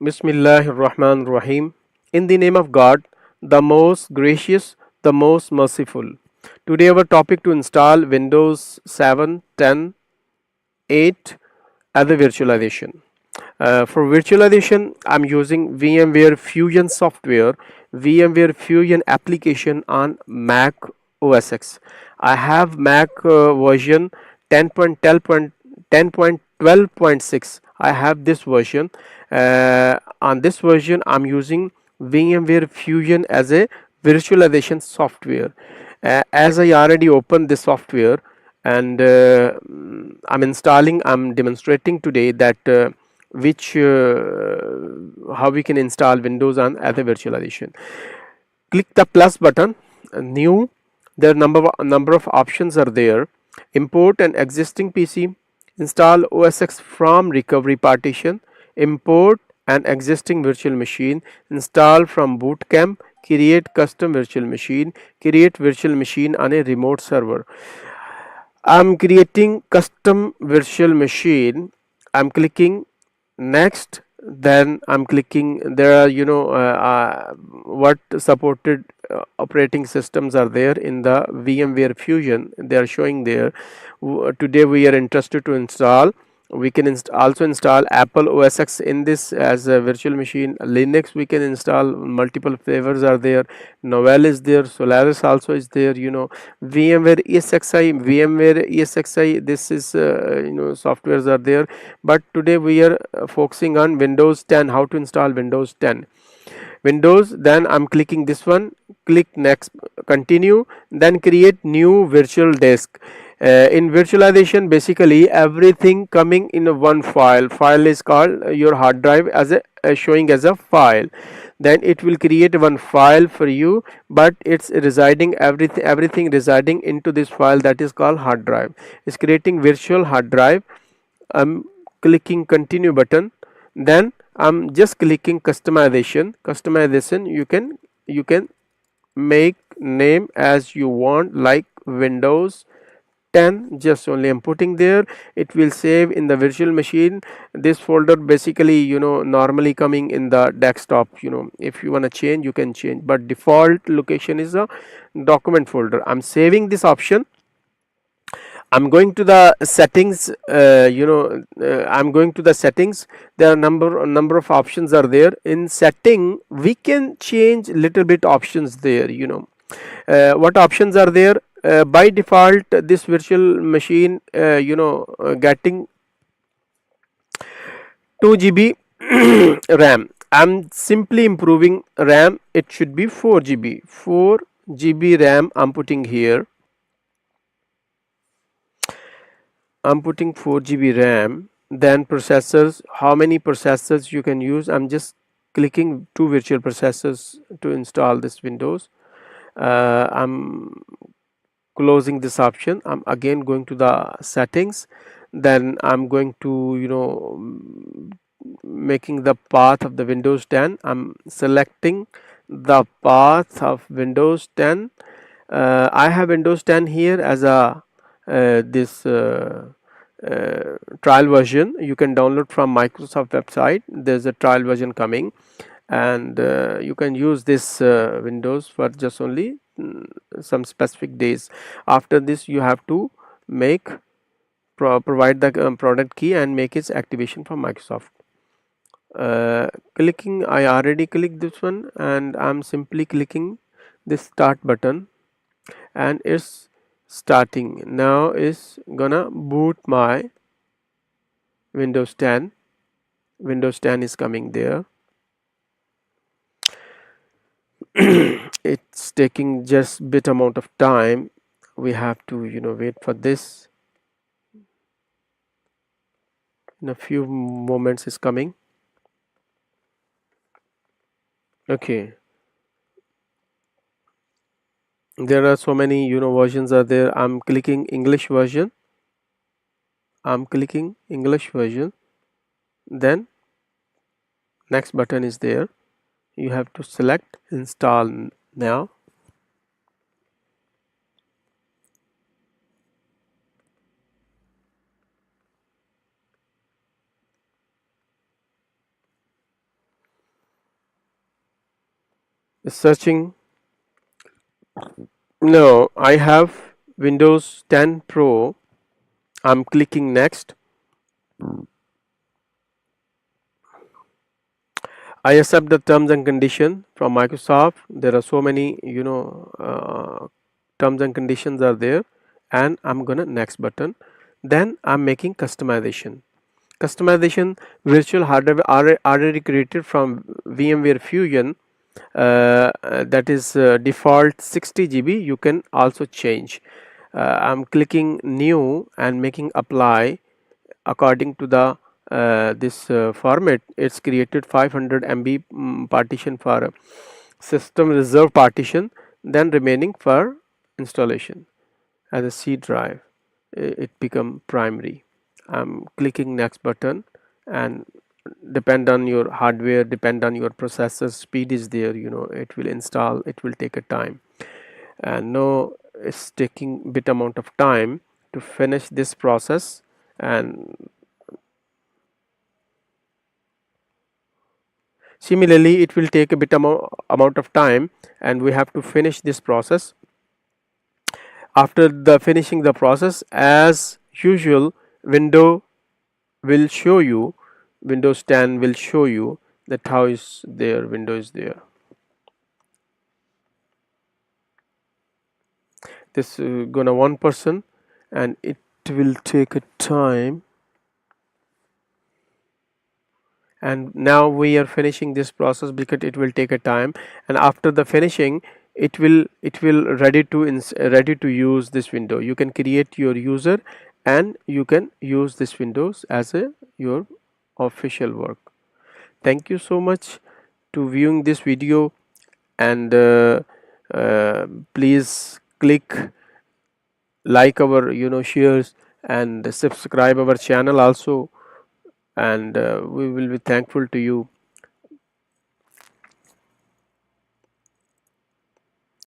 Bismillahir Rahmanir Rahim. In the name of God, the most gracious, the most merciful. Today, our topic to install Windows 7, 10, 8 as a virtualization. For virtualization, I'm using VMware Fusion software, VMware Fusion application on Mac OS X. I have Mac version 10.12.6. I have this version. On this version, I'm using VMware Fusion as a virtualization software. As I already opened this software and I'm demonstrating today that which how we can install Windows on as a virtualization. Click the plus button, new. There number of options are there. Import an existing PC, install OS X from recovery partition, import an existing virtual machine, install from boot camp, create custom virtual machine, create virtual machine on a remote server. I'm creating custom virtual machine. I'm clicking next. Then I'm clicking. There are what supported operating systems are there in the VMware Fusion. They are showing there. Today we are interested to install. We can also install Apple OS X in this as a virtual machine. Linux we can install, multiple flavors are there. Novell is there, Solaris also is there. VMware ESXi, VMware ESXi, this is softwares are there. But today we are focusing on Windows 10, how to install Windows 10. Windows, then I'm clicking this one, click next, continue, then create new virtual disk. In virtualization, basically everything coming in a one file is called your hard drive as a showing as a file. Then it will create one file for you, but it's residing everything residing into this file, that is called hard drive. It's creating virtual hard drive. I'm clicking continue button, then I'm just clicking customization. You can make name as you want, like Windows 10. Just only I'm putting there. It will save in the virtual machine. This folder basically normally coming in the desktop. If you want to change, you can change, but default location is a document folder. I'm saving this option. I'm going to the settings. I'm going to the settings. There are number of options are there. In setting, we can change little bit options there. What options are there? By default, this virtual machine, getting 2 GB RAM. I'm simply improving RAM. It should be 4 GB. 4 GB RAM. I'm putting here. I'm putting 4 GB RAM. Then processors, how many processors you can use? I'm just clicking two virtual processors to install this Windows. I'm closing this option. I'm again going to the settings. Then I'm going to making the path of the Windows 10. I'm selecting the path of Windows 10. I have Windows 10 here as a this trial version. You can download from Microsoft website. There's a trial version coming, and you can use this Windows for just only some specific days. After this, you have to make provide the product key and make its activation from Microsoft. Clicking, I already clicked this one, and I'm simply clicking this start button, and it's starting. Now is gonna boot my Windows 10. Windows 10 is coming there. It's taking just bit amount of time. We have to wait for this. In a few moments is coming. Okay, there are so many versions are there. I'm clicking English version. Then next button is there. You have to select install now. searching. No, I have Windows 10 Pro. I'm clicking next. I accept the terms and condition from Microsoft. There are so many, terms and conditions are there, and I'm gonna next button. Then I'm making customization. Customization virtual hardware are already created from VMware Fusion. That is default 60 GB. You can also change. I'm clicking new and making apply according to the this format. It's created 500 MB partition for system reserve partition, then remaining for installation as a C drive. It become primary. I'm clicking next button, and depend on your hardware, depend on your processor speed is there, it will install, it will take a time. And now it's taking bit amount of time to finish this process. And similarly, it will take a bit amount of time, and we have to finish this process. After the finishing the process, as usual, window will show you, Windows 10 will show you that how is there, window is there. This gonna 1%, and it will take a time. And now we are finishing this process because it will take a time, and after the finishing, it will ready to use this window. You can create your user, and you can use this windows as a your official work. Thank you so much to viewing this video, and please click like our shares, and subscribe our channel also, and we will be thankful to you.